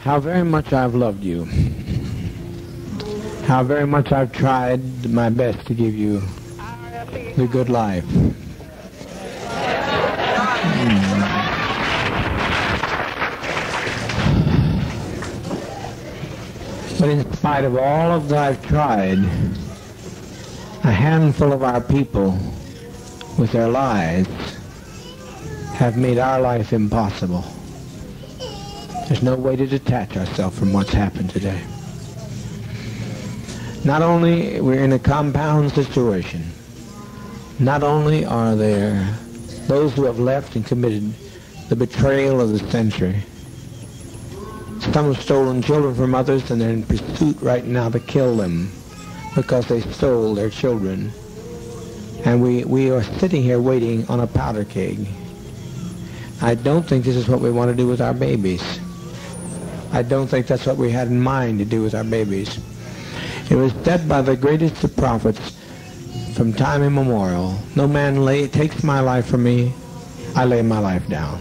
How very much I've loved you. How very much I've tried my best to give you the good life. But in spite of all of that I've tried, a handful of our people with their lies have made our life impossible. There's no way to detach ourselves from what's happened today. Not only we're in a compound situation, not only are there those who have left and committed the betrayal of the century. Some have stolen children from others, and they're in pursuit right now to kill them because they stole their children. And we are sitting here waiting on a powder keg. I don't think this is what we want to do with our babies. I don't think that's what we had in mind to do with our babies. It was said by the greatest of prophets from time immemorial, no man takes my life from me, I lay my life down.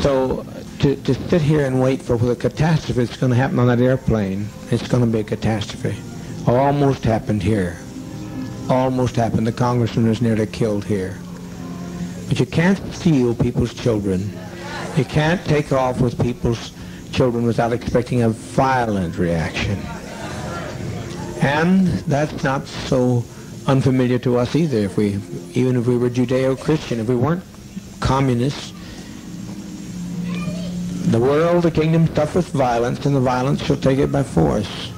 So to sit here and wait for the catastrophe that's going to happen on that airplane, it's going to be a catastrophe. Almost happened here. Almost happened. The congressman was nearly killed here. But you can't steal people's children. You can't take off with people's children without expecting a violent reaction. And that's not so unfamiliar to us either. Even if we were Judeo-Christian, if we weren't communists, the world, the kingdom suffereth violence, and the violence shall take it by force.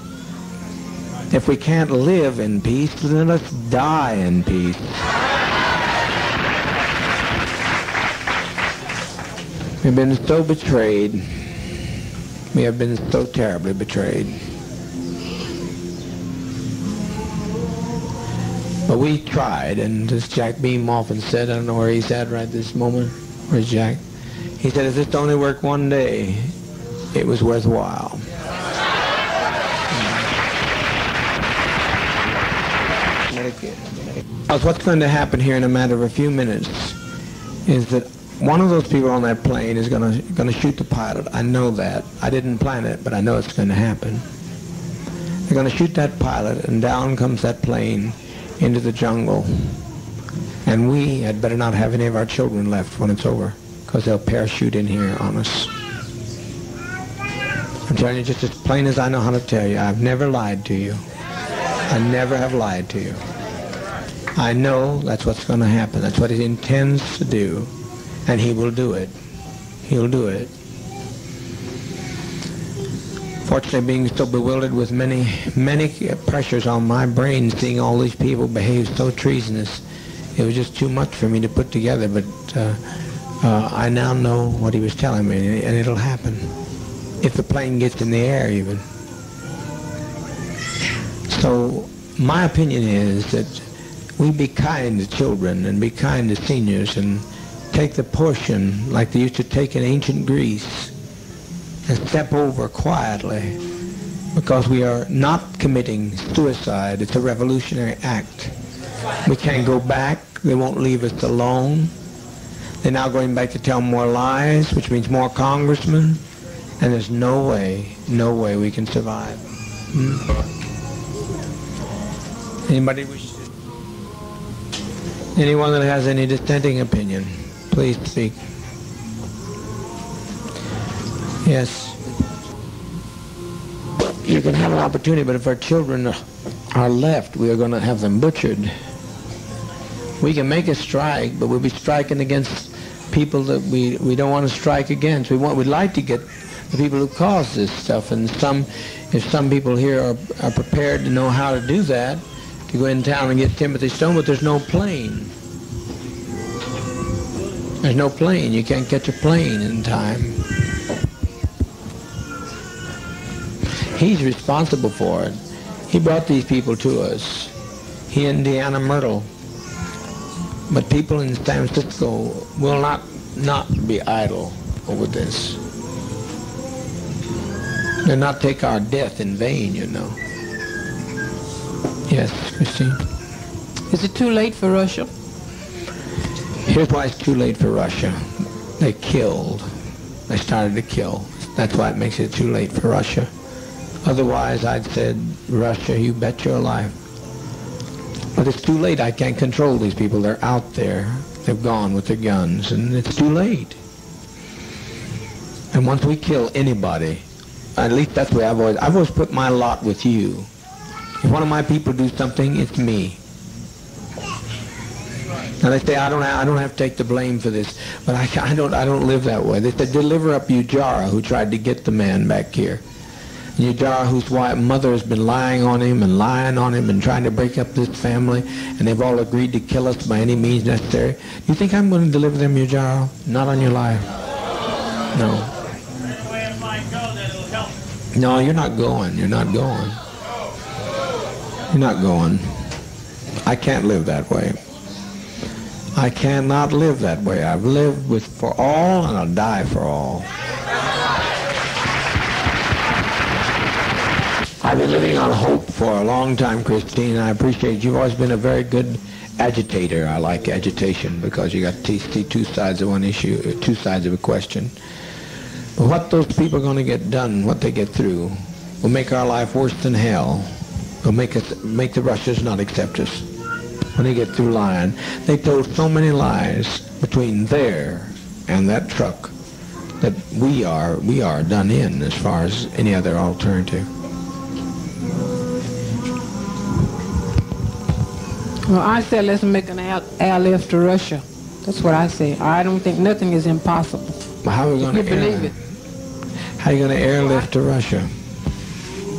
If we can't live in peace, then let's die in peace. We've been so betrayed. We have been so terribly betrayed. But we tried, and as Jack Beam often said, I don't know where he's at right this moment. Where's Jack? He said, if this only worked one day, it was worthwhile. What's going to happen here in a matter of a few minutes is that one of those people on that plane is going to shoot the pilot. I know that. I didn't plan it, but I know it's going to happen. They're going to shoot that pilot, and down comes that plane into the jungle. And we had better not have any of our children left when it's over, because they'll parachute in here on us. I'm telling you just as plain as I know how to tell you. I've never lied to you. I never have lied to you. I know that's what's going to happen. That's what he intends to do. And he will do it. He'll do it. Fortunately, being so bewildered with many pressures on my brain, seeing all these people behave so treasonous, it was just too much for me to put together. But I now know what he was telling me, and it'll happen. If the plane gets in the air, even. So my opinion is that we be kind to children and be kind to seniors and take the portion like they used to take in ancient Greece and step over quietly, because we are not committing suicide. It's a revolutionary act. We can't go back. They won't leave us alone. They're now going back to tell more lies, which means more congressmen, and there's no way we can survive. Anybody wish to? Anyone that has any dissenting opinion, please speak. Yes. You can have an opportunity, but if our children are left, we are going to have them butchered. We can make a strike, but we'll be striking against people that we don't want to strike against. We'd like to get the people who caused this stuff, and if some people here are prepared to know how to do that, to go in town and get Timothy Stone, but there's no plane. There's no plane. You can't catch a plane in time. He's responsible for it. He brought these people to us. He and Deanna Myrtle. But people in San Francisco will not be idle over this. They'll not take our death in vain, you know. Yes, Christine? Is it too late for Russia? Here's why it's too late for Russia. They killed. They started to kill. That's why it makes it too late for Russia. Otherwise, I'd said, Russia, you bet your life. But it's too late. I can't control these people. They're out there. They've gone with their guns, and it's too late. And once we kill anybody, at least that's the way I've always put my lot with you. If one of my people do something, it's me. Now they say I don't have to take the blame for this, but I don't live that way. They said deliver up Ujara, who tried to get the man back here. Ujara, whose mother has been lying on him and trying to break up this family, and they've all agreed to kill us by any means necessary. You think I'm going to deliver them, Ujara? Not on your life. No. No, you're not going. You're not going. You're not going. I can't live that way. I cannot live that way. I've lived for all, and I'll die for all. I've been living on hope for a long time, Christine, and I appreciate it. You've always been a very good agitator. I like agitation because you got to see two sides of one issue, two sides of a question. But what those people are going to get done, what they get through, will make our life worse than hell. Will make the Russians not accept us when they get through lying. They told so many lies between there and that truck that we are done in as far as any other alternative. Well, I said let's make an airlift to Russia. That's what I say. I don't think nothing is impossible. Well, how are we going to believe it? How are you going to airlift to Russia?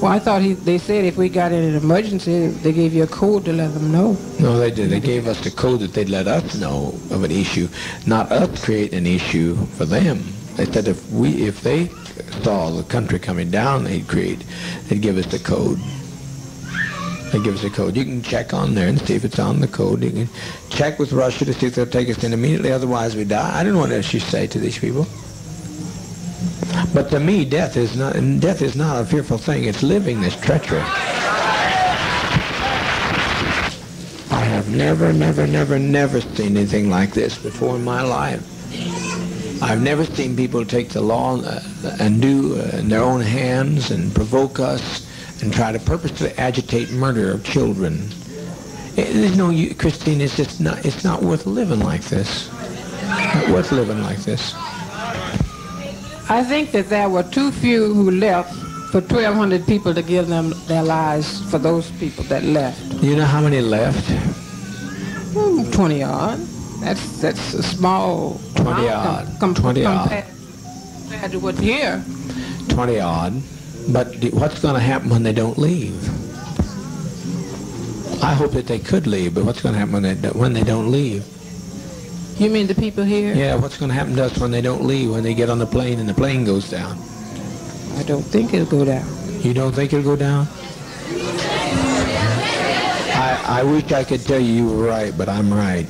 Well, I thought they said if we got in an emergency, they gave you a code to let them know. No, they did. They gave us the code that they'd let us know of an issue, not us create an issue for them. They said if they saw the country coming down, they'd give us the code. They give us a code. You can check on there and see if it's on the code. You can check with Russia to see if they'll take us in immediately. Otherwise, we die. I don't know what else you say to these people. But to me, death is not a fearful thing. It's living that's treacherous. I have never seen anything like this before in my life. I've never seen people take the law and do in their own hands and provoke us and try to purposely agitate murder of children. There's no, Christine, it's not worth living like this. Not worth living like this. I think that there were too few who left for 1,200 people to give them their lives for those people that left. You know how many left? 20 odd. That's a small 20 odd. Compared to what's here. 20 odd. But what's going to happen when they don't leave? I hope that they could leave, but what's going to happen when they don't leave? You mean the people here? Yeah, what's going to happen to us when they don't leave, when they get on the plane and the plane goes down? I don't think it'll go down. You don't think it'll go down? I wish I could tell you were right, but I'm right.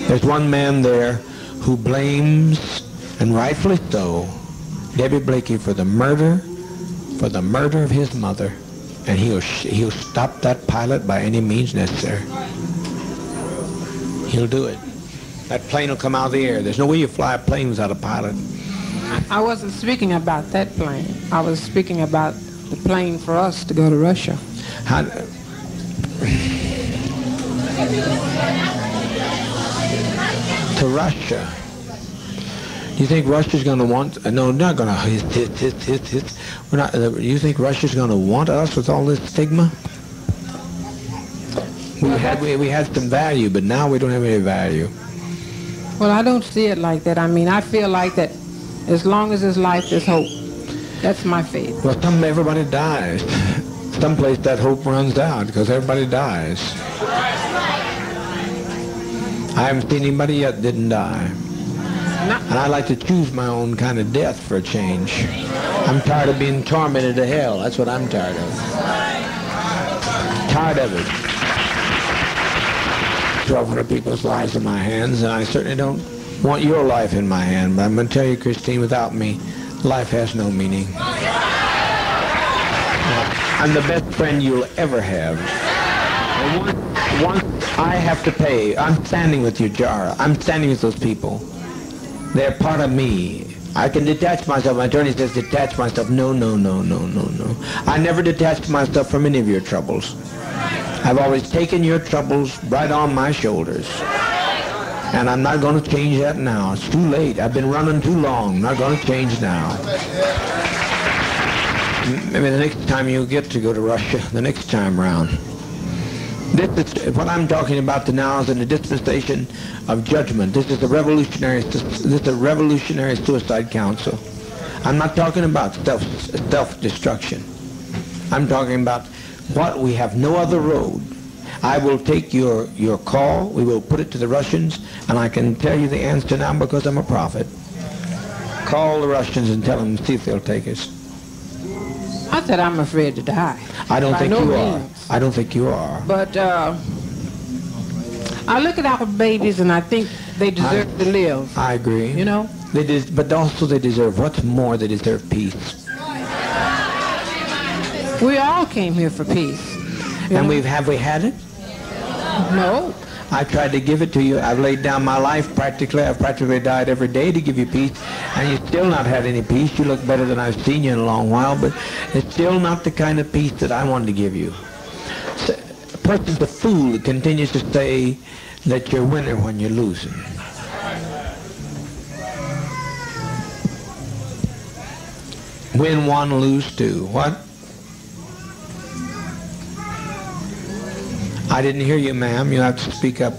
There's one man there who blames, and rightfully so, Debbie Blakey for the murder of his mother, and he'll stop that pilot by any means necessary. He'll do it. That plane will come out of the air. There's no way you fly a plane without a pilot. I wasn't speaking about that plane. I was speaking about the plane for us to go to Russia. To Russia. You think Russia's going to want? No, not going to. We're not. You think Russia's going to want us with all this stigma? We had some value, but now we don't have any value. Well, I don't see it like that. I mean, I feel like that as long as there's life, there's hope. That's my faith. Well, everybody dies. Someplace that hope runs out because everybody dies. I haven't seen anybody yet that didn't die. And I like to choose my own kind of death for a change. I'm tired of being tormented to hell. That's what I'm tired of. Tired of it. 1,200 people's lives in my hands, and I certainly don't want your life in my hand. But I'm going to tell you, Christine, without me, life has no meaning. I'm the best friend you'll ever have. And once I have to pay, I'm standing with you, Jara. I'm standing with those people. They're part of me. I can detach myself. My attorney says detach myself. No, no, no, no, no, no. I never detached myself from any of your troubles. I've always taken your troubles right on my shoulders. And I'm not going to change that now. It's too late. I've been running too long. Not going to change now. Maybe the next time you get to go to Russia, the next time round. This is what I'm talking about now is in the dispensation of judgment. This is a revolutionary suicide council. I'm not talking about self-destruction. I'm talking about what we have no other road. I will take your call. We will put it to the Russians, and I can tell you the answer now because I'm a prophet. Call the Russians and tell them, see if they'll take us. I said I'm afraid to die. I don't think you are. Means. I don't think you are. But I look at our babies and I think they deserve to live. I agree. You know? But also they deserve, what's more, they deserve peace. We all came here for peace. And have we had it? No. I tried to give it to you. I've laid down my life practically. I've practically died every day to give you peace. And you've still not had any peace. You look better than I've seen you in a long while, but it's still not the kind of peace that I wanted to give you. So, a person's a fool that continues to say that you're winning when you're losing. Win one, lose two. What? I didn't hear you, ma'am. You have to speak up.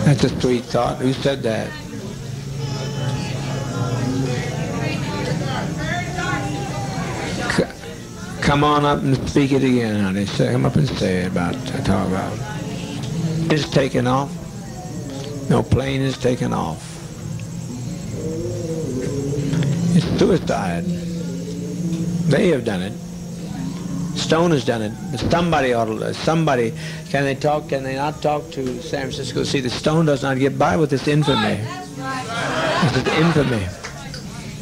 That's a sweet thought. Who said that? Come on up and speak it again, honey. Come up and say it talk about it. It's taken off. No plane is taken off. It's suicide. They have done it. Stone has done it. But somebody ought to. Somebody. Can they not talk to San Francisco? See, the Stone does not get by with this infamy. This is infamy.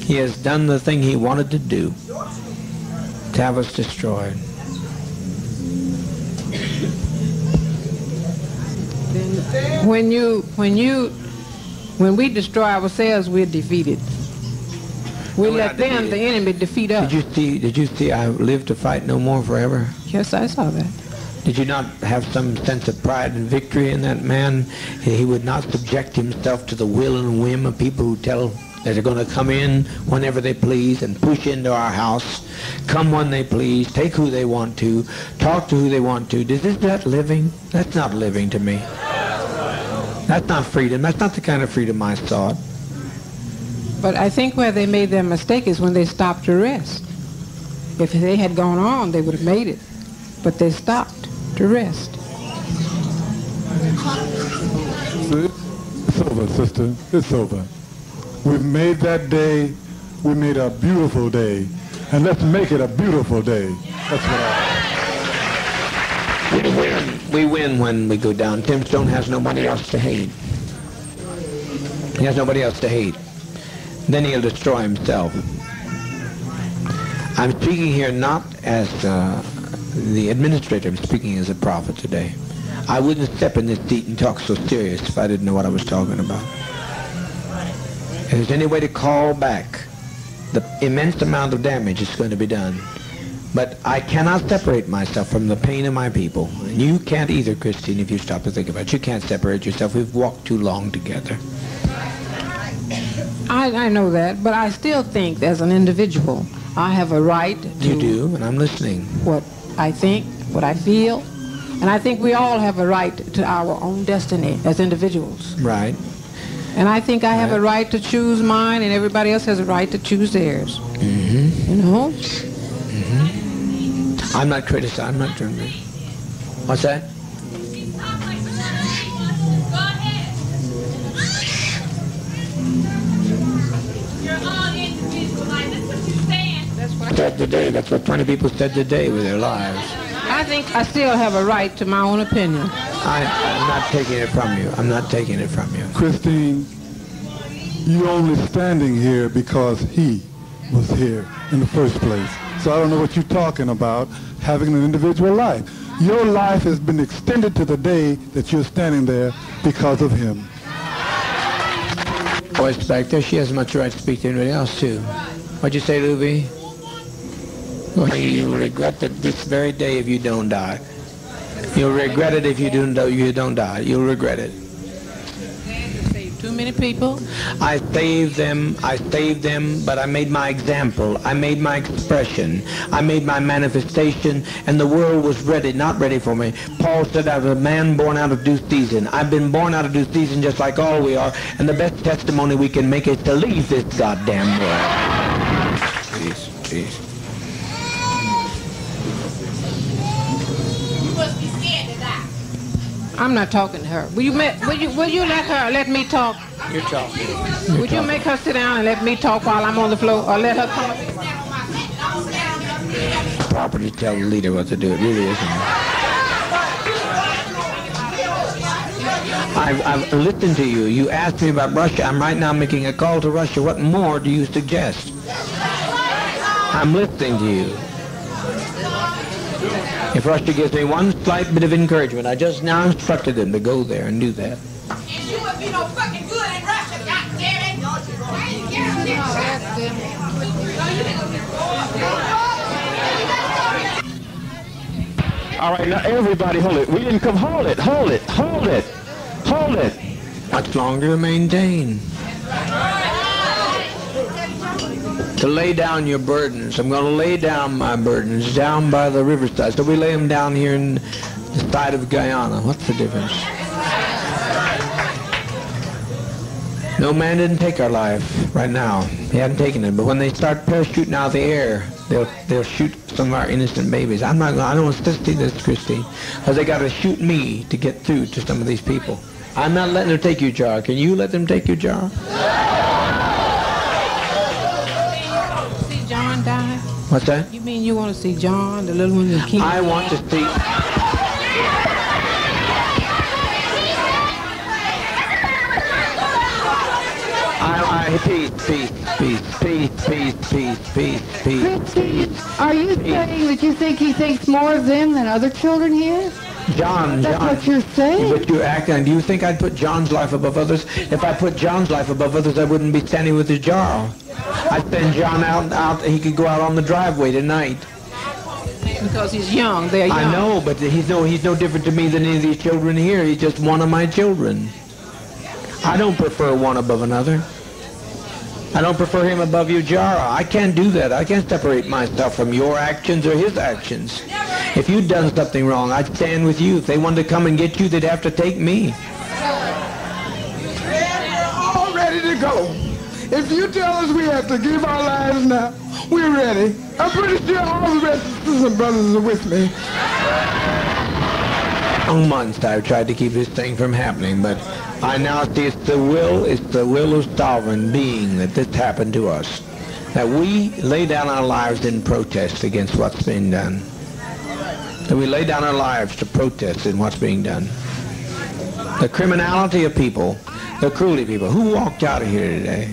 He has done the thing he wanted to do. To have us destroyed. When we destroy ourselves, we're defeated. We let them, the enemy, defeat us. Did you see I live to fight no more forever? Yes, I saw that. Did you not have some sense of pride and victory in that man? He would not subject himself to the will and whim of people who tell that they're going to come in whenever they please and push into our house, come when they please, take who they want to, talk to who they want to. Is that living? That's not living to me. That's not freedom. That's not the kind of freedom I sought. But I think where they made their mistake is when they stopped to rest. If they had gone on, they would have made it. But they stopped to rest. It's over, sister. It's over. We've made that day. We made a beautiful day. And let's make it a beautiful day. That's what We win when we go down. Tim Stone has nobody else to hate. He has nobody else to hate. Then he'll destroy himself. I'm speaking here not as the administrator. I'm speaking as a prophet today. I wouldn't step in this seat and talk so serious if I didn't know what I was talking about. If there's any way to call back the immense amount of damage that's going to be done. But I cannot separate myself from the pain of my people. And you can't either, Christine, if you stop to think about it. You can't separate yourself. We've walked too long together. I know that, but I still think as an individual, I have a right to... You do, and I'm listening. What I think, what I feel, and I think we all have a right to our own destiny as individuals. Right. And I think I have a right to choose mine, and everybody else has a right to choose theirs. Mm-hmm. You know? Mm-hmm. I'm not criticizing. I'm not doing this. What's that? Said today. That's what 20 people said today with their lives. I think I still have a right to my own opinion. I'm not taking it from you. I'm not taking it from you. Christine, you're only standing here because he was here in the first place. So I don't know what you're talking about, having an individual life. Your life has been extended to the day that you're standing there because of him. Voice back there, she has as much right to speak to anybody else, too. What'd you say, Luby? Well, you'll regret that this very day if you don't die. You'll regret it if you don't die. You'll regret it. Too many people. I saved them, but I made my example. I made my expression. I made my manifestation, and the world was ready, not ready for me. Paul said, I was a man born out of due season. I've been born out of due season just like all we are, and the best testimony we can make is to leave this goddamn world. Jeez. I'm not talking to her. Will you let me talk? You're talking. Would you make her sit down and let me talk while I'm on the floor, or let her come up? Proper to tell the leader what to do. It really isn't. I've listened to you. You asked me about Russia. I'm right now making a call to Russia. What more do you suggest? I'm listening to you. If Russia gives me one slight bit of encouragement, I just now instructed them to go there and do that. And you would be no fucking good in Russia, goddammit! All right, now everybody hold it. We didn't come, hold it. Much longer to maintain. To lay down your burdens. I'm going to lay down my burdens down by the riverside. So we lay them down here in the side of Guyana. What's the difference? No man didn't take our life right now. He hadn't taken it. But when they start parachuting out of the air, they'll shoot some of our innocent babies. I don't want to see this, Christine, because they got to shoot me to get through to some of these people. I'm not letting them take your jar. Can you let them take your jar? See John die? What's that? You mean you want to see John, the little one in King? I want to see. Peace. Christine, are you saying that you think he thinks more of them than other children here? John. That's what you're saying. But you're acting. Do you think I'd put John's life above others? If I put John's life above others, I wouldn't be standing with his jar. I'd send John out. He could go out on the driveway tonight. Because he's young. They're young. I know, but he's no different to me than any of these children here. He's just one of my children. I don't prefer one above another. I don't prefer him above your jar. I can't do that. I can't separate myself from your actions or his actions. If you'd done something wrong, I'd stand with you. If they wanted to come and get you, they'd have to take me. We're all ready to go. If you tell us we have to give our lives now, we're ready. I'm pretty sure all the rest of the sisters and brothers are with me. For months I've tried to keep this thing from happening, but I now see it's the will of sovereign being that this happened to us. That we lay down our lives in protest against what's being done. That we lay down our lives to protest in what's being done. The criminality of people, the cruelty of people. Who walked out of here today?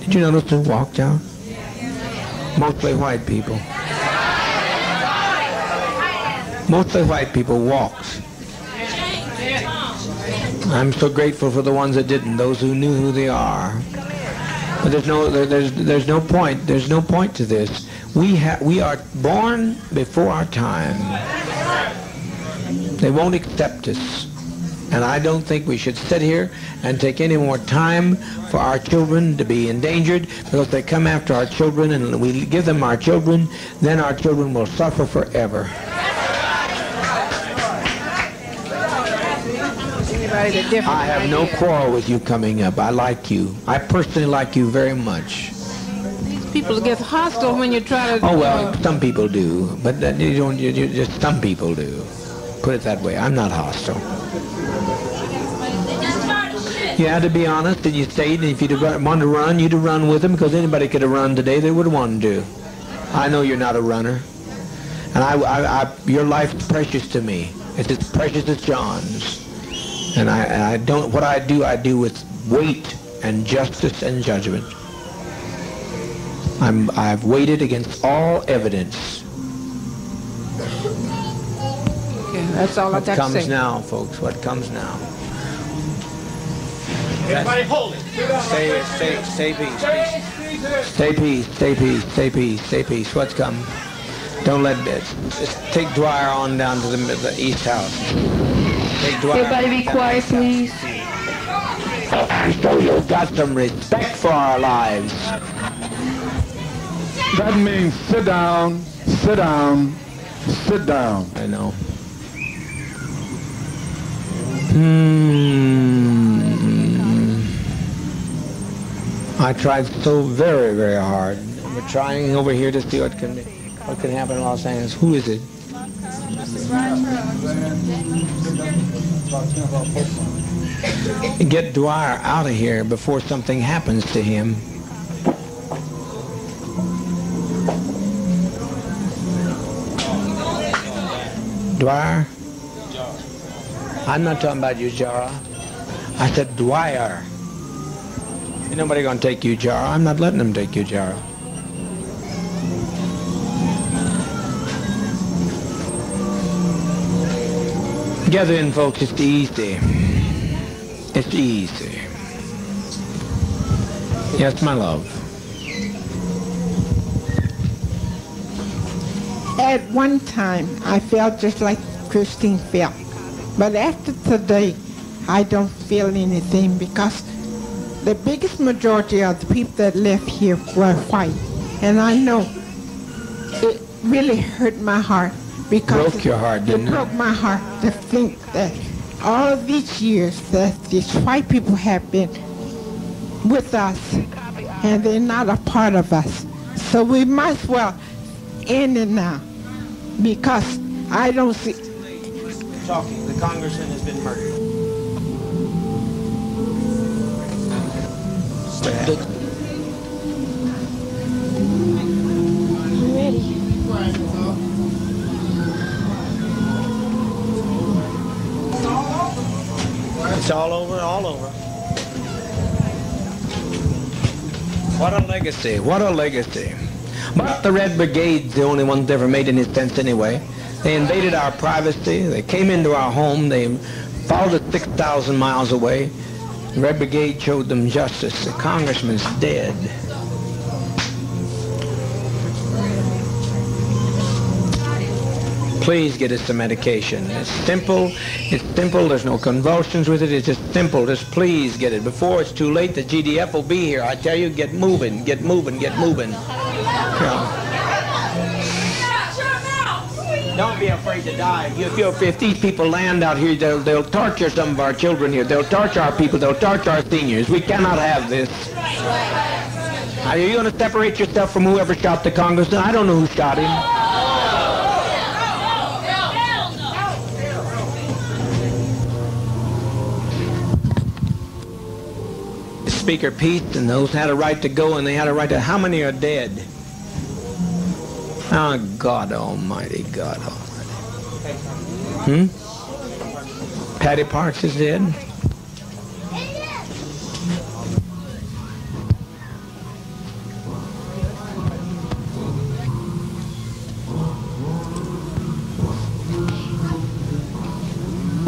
Did you notice who walked out? Mostly white people. Mostly white people walked. I'm so grateful for the ones that didn't, those who knew who they are. But there's no point. There's no point to this. We are born before our time. They won't accept us. And I don't think we should sit here and take any more time for our children to be endangered, because they come after our children and we give them our children, then our children will suffer forever. I have no quarrel with you coming up. I like you. I personally like you very much. These people get hostile when you try to... Oh, well, some people do. But you just some people do. Put it that way. I'm not hostile. You had to be honest, and you stayed, and if you'd wanted to run, you'd have run with them, because anybody could have run today. They would have wanted to. I know you're not a runner. And your life's precious to me. It's as precious as John's. And I don't, what I do with weight and justice and judgment. I've weighted against all evidence. That's all I What got to comes say. now, folks? What comes now? Everybody hold it. Stay peace. Stay peace. Stay peace. Stay peace. Stay peace. What's coming? Don't let it. Just take Dwyer on down to the east house. Take Dwyer. Everybody be quiet, please. So you've got some respect for our lives. That means sit down, sit down, sit down. I know. I tried so very, very hard. We're trying over here to see what can happen in Los Angeles. Who is it? Get Dwyer out of here before something happens to him. Dwyer? I'm not talking about you, Jara. I said Dwyer. Ain't nobody gonna take you, Jara. I'm not letting them take you, Jara. Gather in, folks. It's easy. It's easy. Yes, my love. At one time, I felt just like Christine felt. But after today, I don't feel anything because the biggest majority of the people that left here were white. And I know it really hurt my heart because Broke your heart, didn't it? It broke my heart to think that all of these years that these white people have been with us and they're not a part of us. So we might as well end it now because I don't see... Talking. The congressman has been murdered. It's all over, all over. What a legacy, what a legacy. But the Red Brigade's the only ones that ever made any sense anyway. They invaded our privacy, they came into our home, they followed us 6,000 miles away. The Red Brigade showed them justice. The congressman's dead. Please get us some medication. It's simple, there's no convulsions with it, it's just simple. Just please get it. Before it's too late, the GDF will be here. I tell you, get moving, get moving, get moving. Yeah. Don't be afraid to die. If these people land out here, they'll torture some of our children here. They'll torture our people. They'll torture our seniors. We cannot have this. Are you going to separate yourself from whoever shot the congressman? I don't know who shot him. Speaker Pete and those had a right to go, and they had a right to... How many are dead? Oh, God Almighty, God Almighty. Patty Parks is dead?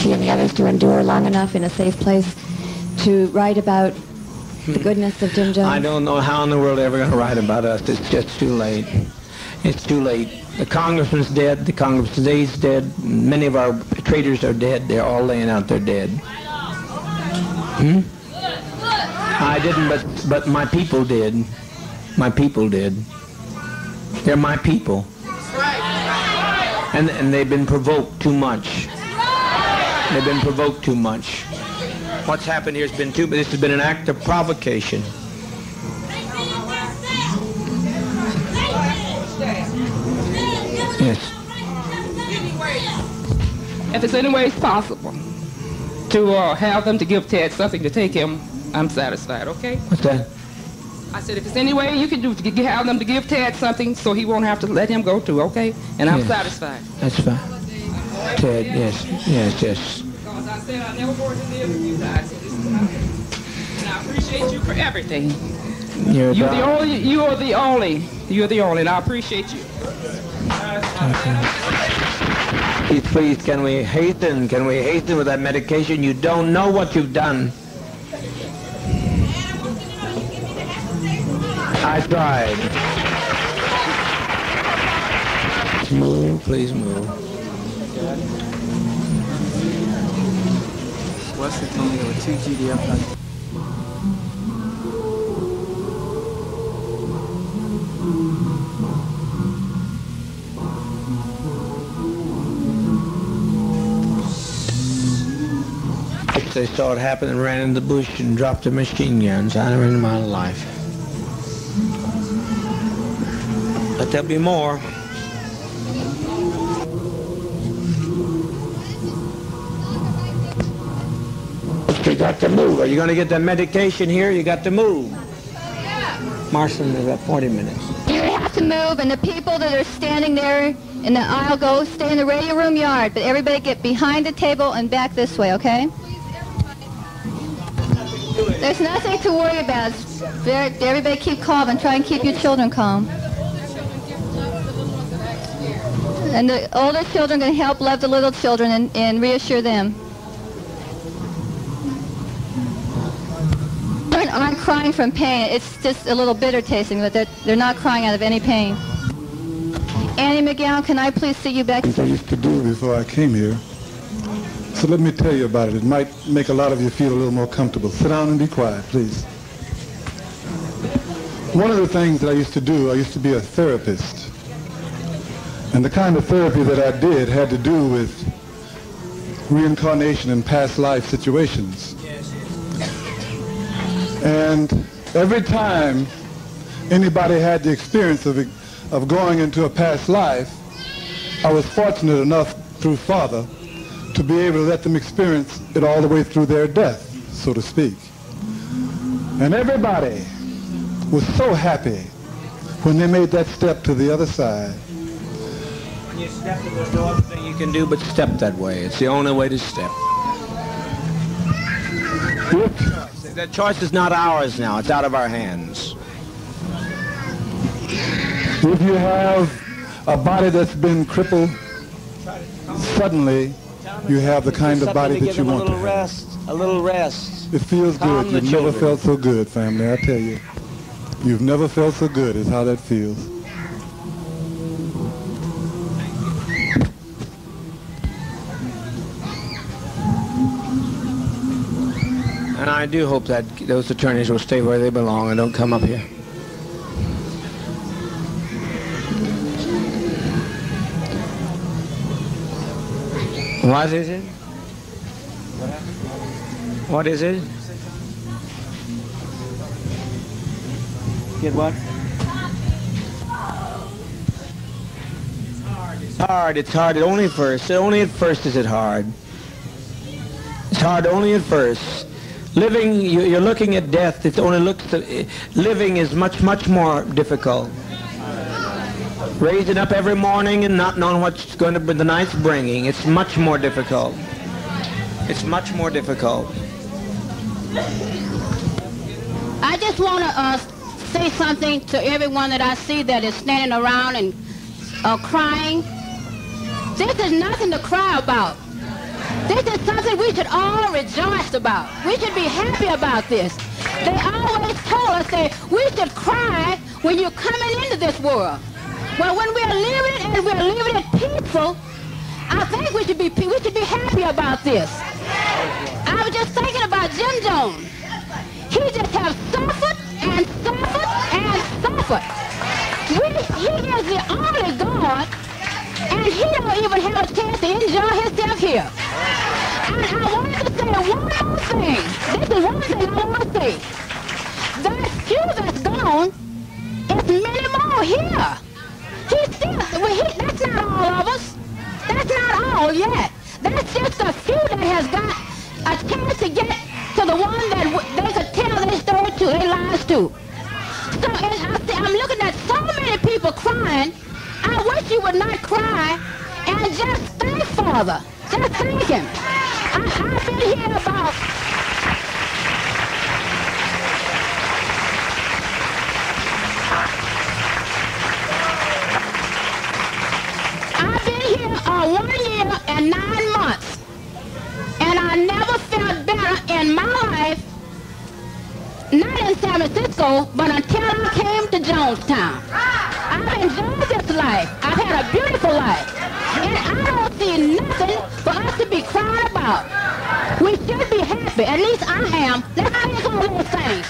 And the others to endure long enough in a safe place to write about the goodness of Jim Jones? I don't know how in the world they're ever going to write about us. It's just too late. It's too late. The congressman's dead. The congressman's dead. Many of our traitors are dead. They're all laying out there dead. I didn't, but my people did. My people did. They're my people. And they've been provoked too much. They've been provoked too much. What's happened here has been this has been an act of provocation. Yes. If it's any way possible to have them to give Ted something to take him, I'm satisfied, okay? What's that? I said if it's any way you can do to have them to give Ted something so he won't have to let him go too, okay? And I'm satisfied. That's fine. Ted, yes. Because I said I never wanted to live with you guys, so this is what I did. And I appreciate you for everything. You're the only, and I appreciate you. Okay. Please, can we hasten? Can we hasten with that medication? You don't know what you've done. I tried. Move, please move. Wesley told me there were 2 GDF. They saw it happen and ran in the bush and dropped their machine guns. I never in my life. But there'll be more. You got to move. Are you going to get that medication here? You got to move. Marston, there's about 40 minutes. You have to move, and the people that are standing there in the aisle go stay in the radio room yard, but everybody get behind the table and back this way, okay? There's nothing to worry about. Everybody keep calm and try and keep your children calm. And the older children can help love the little children and reassure them. Children aren't crying from pain. It's just a little bitter tasting, but they're not crying out of any pain. Annie McGowan, can I please see you back? I used to do before I came here. So let me tell you about it. It might make a lot of you feel a little more comfortable. Sit down and be quiet, please. One of the things that I used to do, I used to be a therapist. And the kind of therapy that I did had to do with reincarnation and past life situations. And every time anybody had the experience of going into a past life, I was fortunate enough through Father to be able to let them experience it all the way through their death, so to speak. And everybody was so happy when they made that step to the other side. When you step, there's no other thing you can do but step that way. It's the only way to step. That choice is not ours now. It's out of our hands. If you have a body that's been crippled, suddenly you have the kind of body that you want to have. A little rest. It feels good. You've never felt so good, family, I tell you. You've never felt so good is how that feels. And I do hope that those attorneys will stay where they belong and don't come up here. What is it? What is it? Get what? It's hard. Only at first. Only at first is it hard. It's hard only at first. Living, you're looking at death. It only living is much more difficult. Raising up every morning and not knowing what's going to be the night's bringing. It's much more difficult. It's much more difficult. I just want to say something to everyone that I see that is standing around and crying. This is nothing to cry about. This is something we should all rejoice about. We should be happy about this. They always told us that we should cry when you're coming into this world. Well, when we're living and we're living it peaceful, I think we should be happy about this. I was just thinking about Jim Jones. He just has suffered and suffered and suffered. He is the only God, and he don't even have a chance to enjoy himself here. And I wanted to say one more thing. This is one thing I want to say. That few that's gone, it's many more here. That's not all of us. That's not all yet. That's just a few that has got a chance to get to the one that they could tell their story to, their lives to. So I'm looking at so many people crying. I wish you would not cry and just thank Father. Just thank him. I've been here about... I've been 1 year and 9 months. And I never felt better in my life, not in San Francisco, but until I came to Jonestown. I've enjoyed this life. I've had a beautiful life. And I don't see nothing for us to be crying about. We should be happy. At least I am. Let's sing some little things.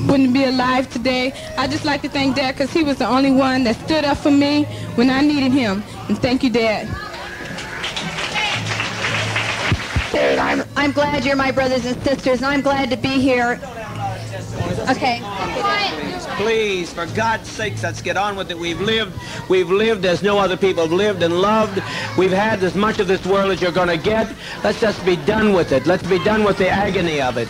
Wouldn't be alive today. I just like to thank Dad because he was the only one that stood up for me when I needed him. And thank you, Dad. I'm glad you're my brothers and sisters, and I'm glad to be here. Okay. Please, for God's sakes, let's get on with it. We've lived as no other people have lived and loved. We've had as much of this world as you're going to get. Let's just be done with it. Let's be done with the agony of it.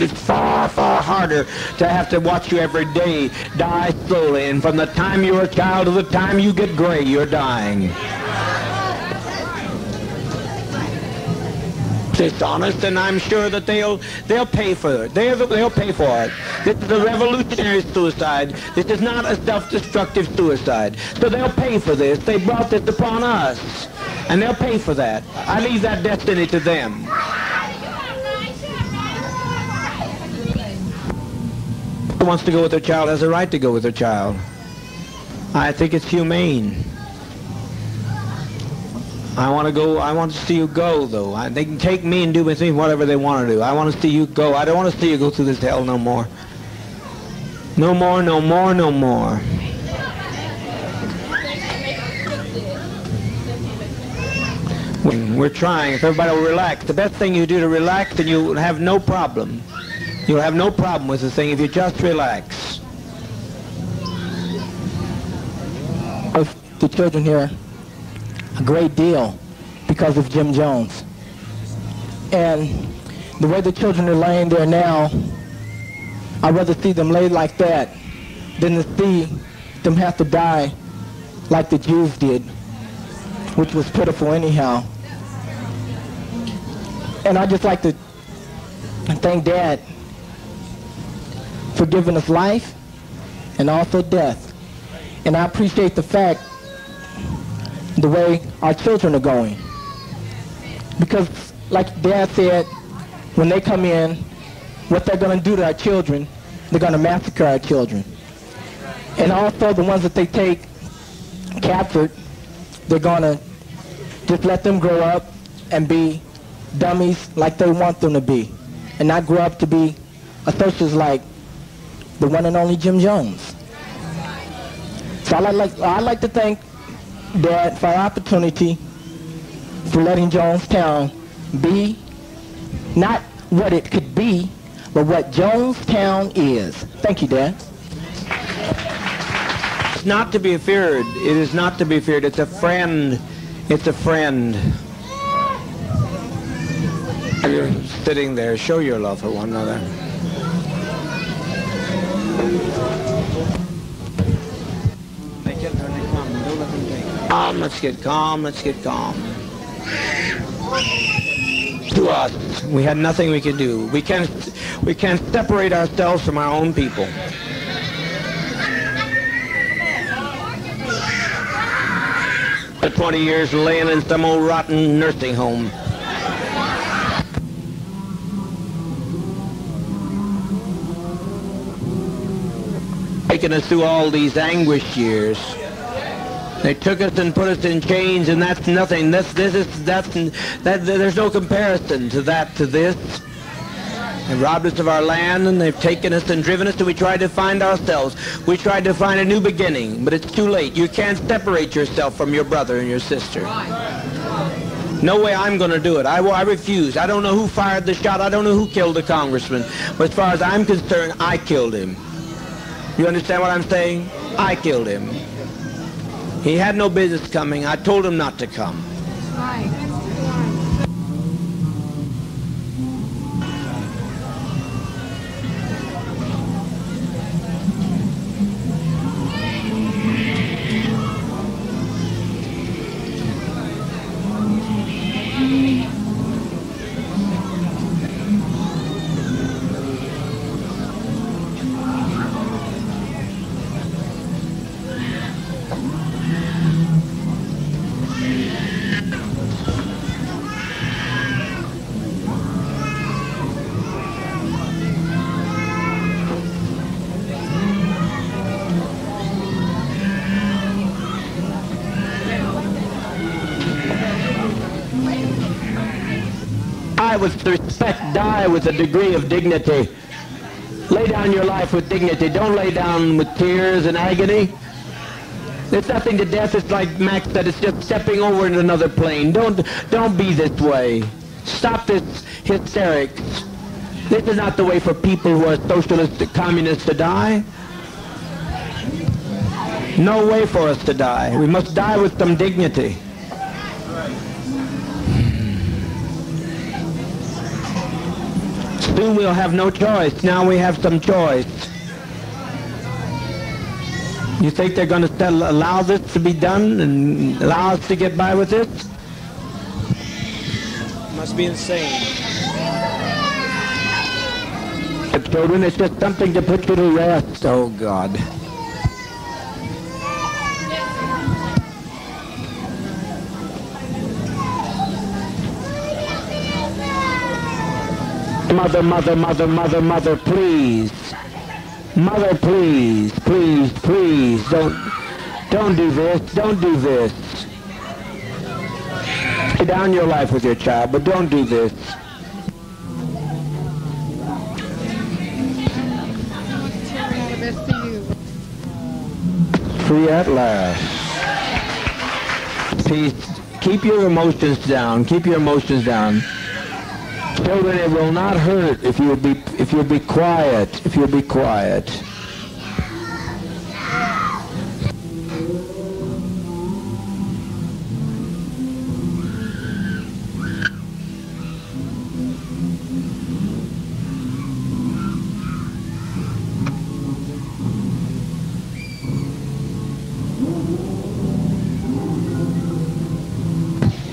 It's far, far harder to have to watch you every day die slowly. And from the time you're a child to the time you get gray, you're dying. Dishonest, and I'm sure that they'll pay for it. They'll pay for it. This is a revolutionary suicide. This is not a self-destructive suicide. So they'll pay for this. They brought this upon us, and they'll pay for that. I leave that destiny to them. Who wants to go with their child has a right to go with their child. I think it's humane. I want to go. I want to see you go, though. They can take me and do with me whatever they want to do. I want to see you go. I don't want to see you go through this hell no more. No more, no more, no more. We're trying. If everybody will relax. The best thing you do to relax, then you'll have no problem. You'll have no problem with the thing if you just relax. Of the children here, a great deal because of Jim Jones. And the way the children are laying there now, I'd rather see them lay like that than to see them have to die like the Jews did, which was pitiful anyhow. And I'd just like to thank Dad for giving us life and also death. And I appreciate the fact the way our children are going. Because like Dad said, when they come in, what they're going to do to our children, they're going to massacre our children. And also the ones that they take captured, they're going to just let them grow up and be dummies like they want them to be, and not grow up to be associates like the one and only Jim Jones. So I'd like to thank Dad for our opportunity for letting Jonestown be not what it could be, but what Jonestown is. Thank you, Dad. It's not to be feared. It is not to be feared. It's a friend. It's a friend. You're sitting there. Show your love for one another. Let's get calm. Let's get calm. To us, we had nothing we could do. We can't separate ourselves from our own people. For 20 years laying in some old rotten nursing home. Taking us through all these anguish years. They took us and put us in chains, and that's nothing. There's no comparison to that, to this. They robbed us of our land, and they've taken us and driven us, and we tried to find ourselves. We tried to find a new beginning, but it's too late. You can't separate yourself from your brother and your sister. No way I'm going to do it. I refuse. I don't know who fired the shot. I don't know who killed the congressman. But as far as I'm concerned, I killed him. You understand what I'm saying? I killed him. He had no business coming. I told him not to come. with respect. Die with a degree of dignity. Lay down your life with dignity. Don't lay down with tears and agony. There's nothing to death. It's like Max said, it's just stepping over into another plane. Don't be this way. Stop this hysterics. This is not the way for people who are socialists, communists to die. No way for us to die. We must die with some dignity. Soon we'll have no choice. Now we have some choice. You think they're going to allow this to be done and allow us to get by with this? Must be insane. Children, it's just something to put you to rest. Oh, God. Mother, mother, mother, mother, mother, please. Mother, please, please, please, don't do this, don't do this. Lay down your life with your child, but don't do this. Free at last. Peace. Keep your emotions down. Keep your emotions down. Children, it will not hurt if you'll be quiet. If you'll be quiet.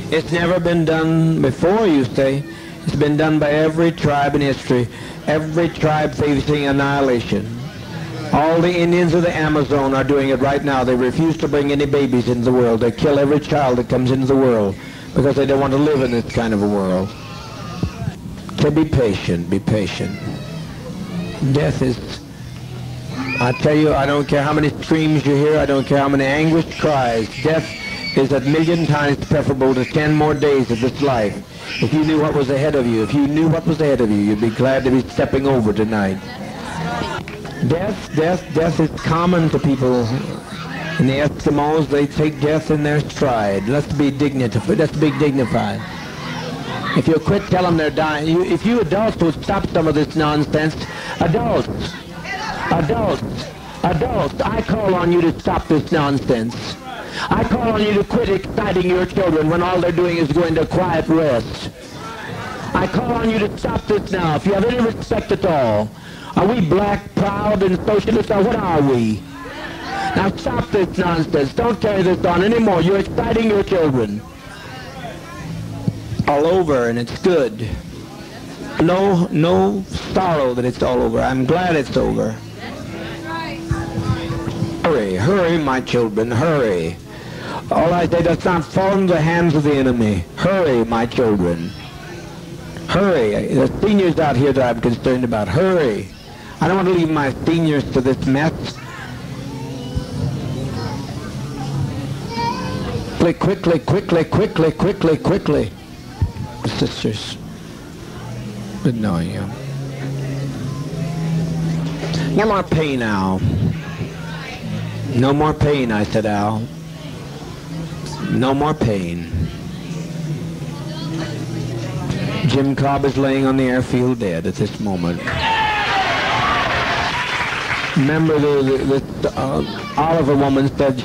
It's never been done before, you say. It's been done by every tribe in history. Every tribe facing annihilation. All the Indians of the Amazon are doing it right now. They refuse to bring any babies into the world. They kill every child that comes into the world because they don't want to live in this kind of a world. So be patient, be patient. Death is, I tell you, I don't care how many screams you hear, I don't care how many anguished cries. Death is a million times preferable to 10 more days of this life. If you knew what was ahead of you, you'd be glad to be stepping over tonight. Death is common to people. In the Eskimos, they take death in their stride. Let's be dignified. If you quit telling them they're dying, if you adults would stop some of this nonsense, adults, I call on you to stop this nonsense. I call on you to quit exciting your children when all they're doing is going to quiet rest. I call on you to stop this now. If you have any respect at all, are we black, proud, and socialist, or what are we? Now stop this nonsense. Don't carry this on anymore. You're exciting your children. All over, and it's good. No sorrow that it's all over. I'm glad it's over. Hurry, hurry, my children, hurry. All I say, does not fall into the hands of the enemy. Hurry, my children. Hurry. The seniors out here that I'm concerned about. Hurry. I don't want to leave my seniors to this mess. Quickly, quickly, quickly, quickly, quickly. Sisters, good knowing you. No more pain, Al. No more pain, I said, Al. No more pain. Jim Cobb is laying on the airfield dead at this moment. Remember the Oliver woman said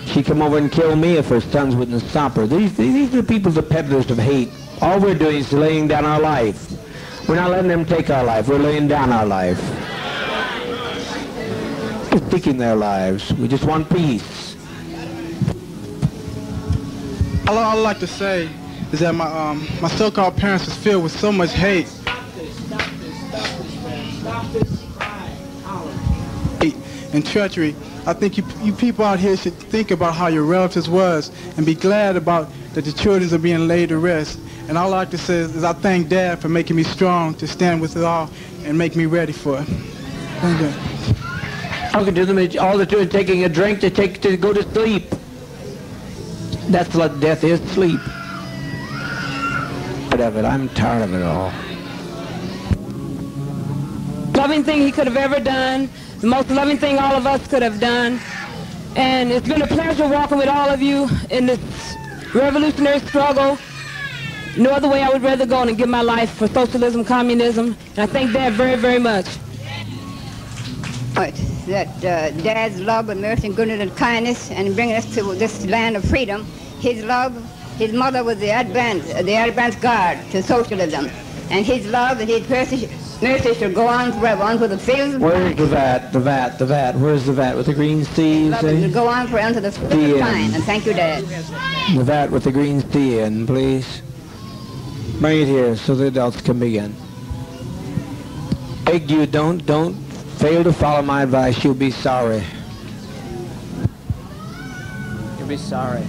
she'd come over and kill me if her sons wouldn't stop her. These are the people, the peddlers of hate. All we're doing is laying down our life. We're not letting them take our life. We're laying down our life. We're seeking their lives. We just want peace. All I'd like to say is that my so-called parents was filled with so much hate. And treachery. I think you people out here should think about how your relatives was and be glad about that the children are being laid to rest. And all I like to say is I thank Dad for making me strong to stand with it all and make me ready for it. Thank you. All they're doing is taking a drink to go to sleep. That's what death is, sleep. tired of it. I'm tired of it all. Loving thing he could have ever done, the most loving thing all of us could have done. And it's been a pleasure walking with all of you in this revolutionary struggle. No other way I would rather go than give my life for socialism, communism. And I thank Dad very, very much. That Dad's love and mercy and goodness and kindness and bringing us to this land of freedom. His love, his mother was the advance guard to socialism. And his love and his mercy should go on forever, on to the fields. Where's the vat? The vat. Where's the vat with the green sea? Love it should go on forever to the fields of pine. And thank you, Dad. The vat with the green sea in, please. Bring it here so the adults can begin. Beg you, don't fail to follow my advice. You'll be sorry. You'll be sorry.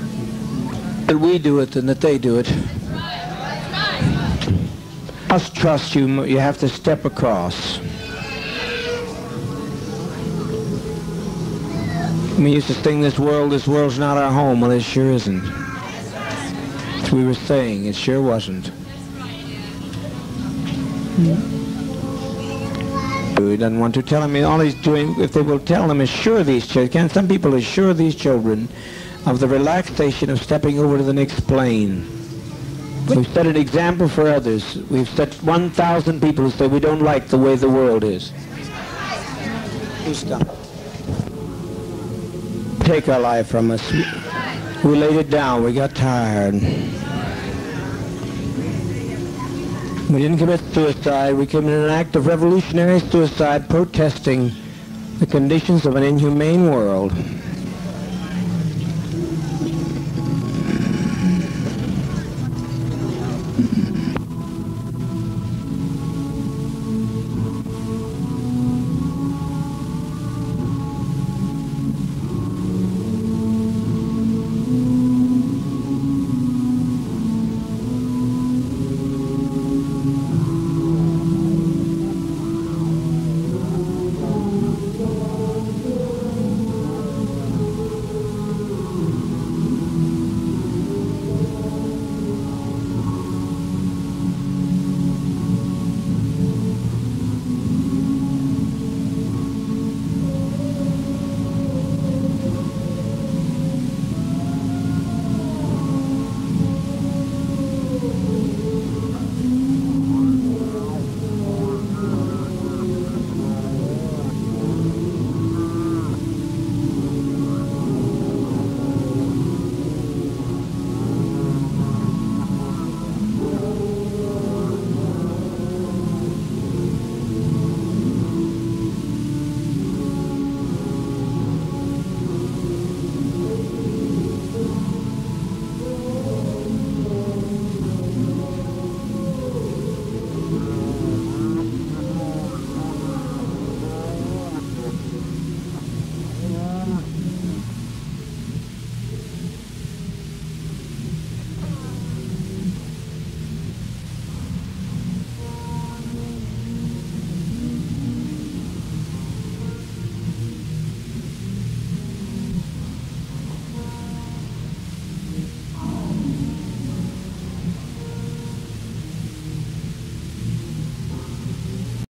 That we do it than that they do it. Must trust you. You have to step across. We used to sing this world's not our home. Well, it sure isn't. As we were saying, it sure wasn't. He doesn't want to tell him. All he's doing, if they will tell him, assure these children. Some people assure these children of the relaxation of stepping over to the next plane. We've set an example for others. We've set 1,000 people who say we don't like the way the world is. Who's done? Take our life from us. We laid it down. We got tired. We didn't commit suicide. We committed an act of revolutionary suicide protesting the conditions of an inhumane world.